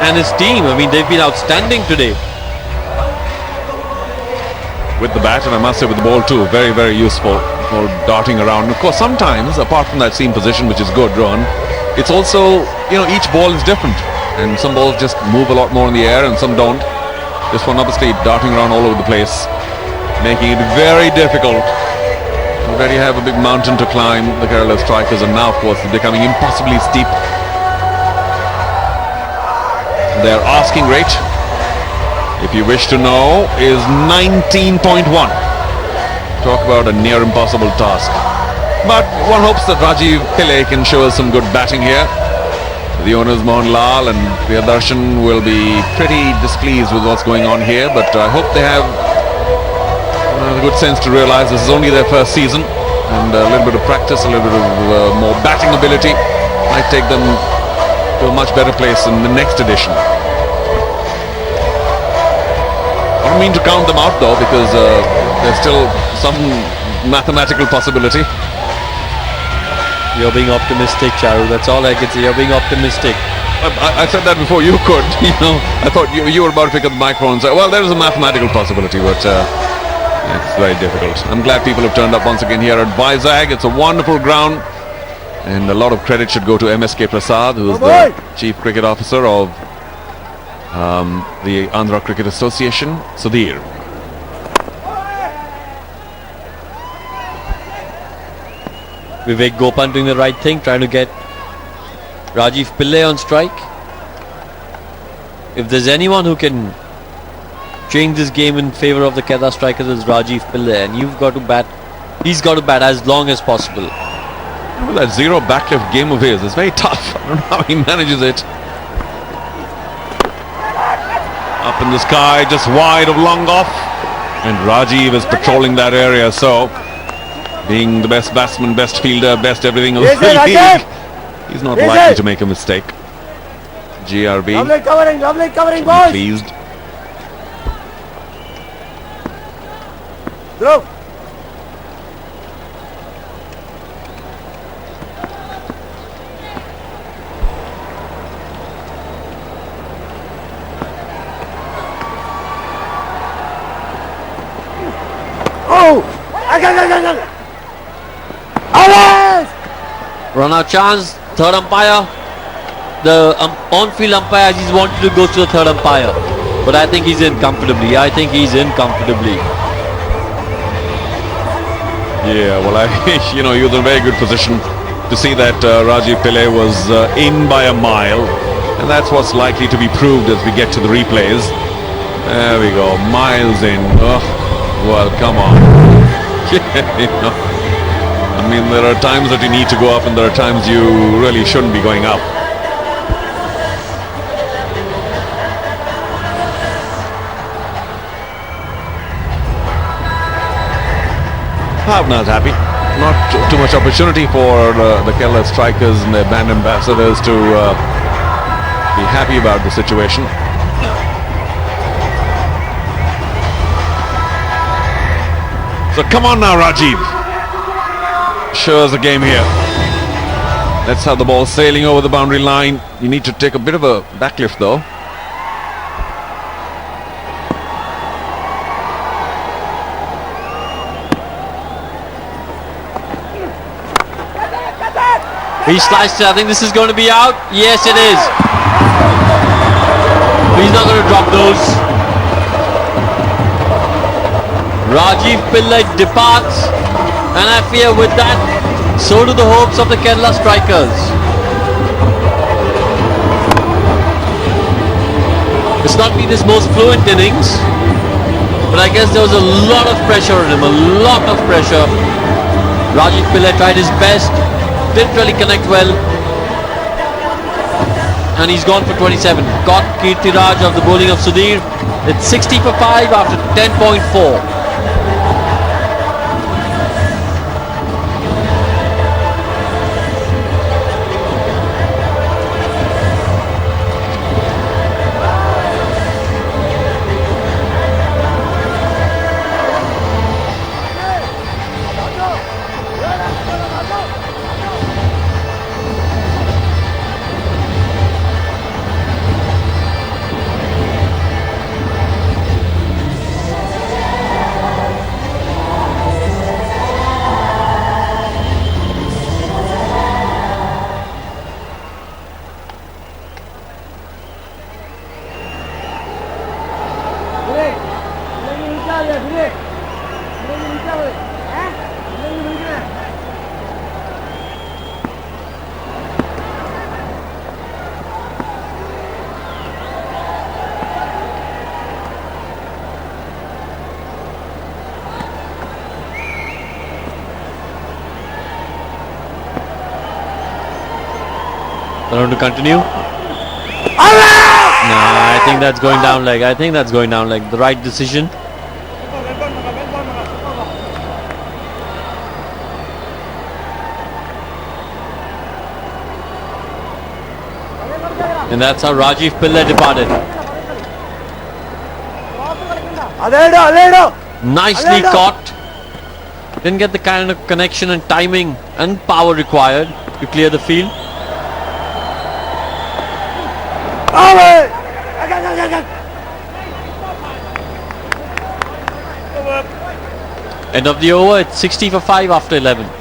and his team. I mean, they've been outstanding today. With the bat, and I must say with the ball too, very, very useful for darting around. Of course, sometimes, apart from that seam position, which is good, Rohan, it's also, each ball is different. And some balls just move a lot more in the air and some don't. This one obviously darting around all over the place, making it very difficult. Already have a big mountain to climb, the Kerala strikers, and now of course it's becoming impossibly steep. Their asking rate, if you wish to know, is 19.1. Talk about a near impossible task. But one hopes that Rajiv Pillai can show us some good batting here. The owners Mohan Lal and Priyadarshan will be pretty displeased with what's going on here, but I hope they have a good sense to realize this is only their first season, and a little bit of practice, a little bit of more batting ability might take them to a much better place in the next edition. I don't mean to count them out though, because there's still some mathematical possibility. You're being optimistic, Charu. That's all I can say. You're being optimistic. I said that before you could. I thought you were about to pick up the microphone and say, well, there is a mathematical possibility, but it's very difficult. I'm glad people have turned up once again here at Vizag. It's a wonderful ground, and a lot of credit should go to MSK Prasad, who is the Chief Cricket Officer of the Andhra Cricket Association. Sudhir. Vivek Gopan doing the right thing, trying to get Rajiv Pillai on strike. If there's anyone who can change this game in favour of the Kerala strikers, it's Rajiv Pillai, and he's got to bat as long as possible. Well, that zero backlift game of his is very tough. I don't know how he manages it. Up in the sky, just wide of long off, and Rajiv is patrolling that area, so being the best batsman, best fielder, best everything of the league, he's not likely to make a mistake. GRB, lovely covering, boys. pleased. Throw. Oh! Run out chance, third umpire. The on-field umpire, he's wanted to go to the third umpire, but I think he's in comfortably. Yeah, well, he was in a very good position to see that Rajiv Pillai was in by a mile, and that's what's likely to be proved as we get to the replays. There we go, miles in. Oh, well, come on. I mean, there are times that you need to go up, and there are times you really shouldn't be going up. Bhavna's happy. Not too much opportunity for the Kerala strikers and their band ambassadors to be happy about the situation. So come on now, Rajiv. Show us the game here. Let's have the ball sailing over the boundary line. You need to take a bit of a backlift though. He sliced it. I think this is going to be out. Yes, it is. He's not going to drop those. Rajiv Pillai departs, and I fear with that, so do the hopes of the Kerala strikers. It's not been his most fluent innings, but I guess there was a lot of pressure on him, a lot of pressure. Rajiv Pillai tried his best, didn't really connect well, and he's gone for 27. Caught Kirtiraj of the bowling of Sudhir. It's 60 for 5 after 10.4. Want to continue? Nah, I think that's going down leg. I think that's going down leg. The right decision. And that's how Rajiv Pillai departed. Nicely caught. Didn't get the kind of connection and timing and power required to clear the field. End of the over, it's 60 for 5 after 11.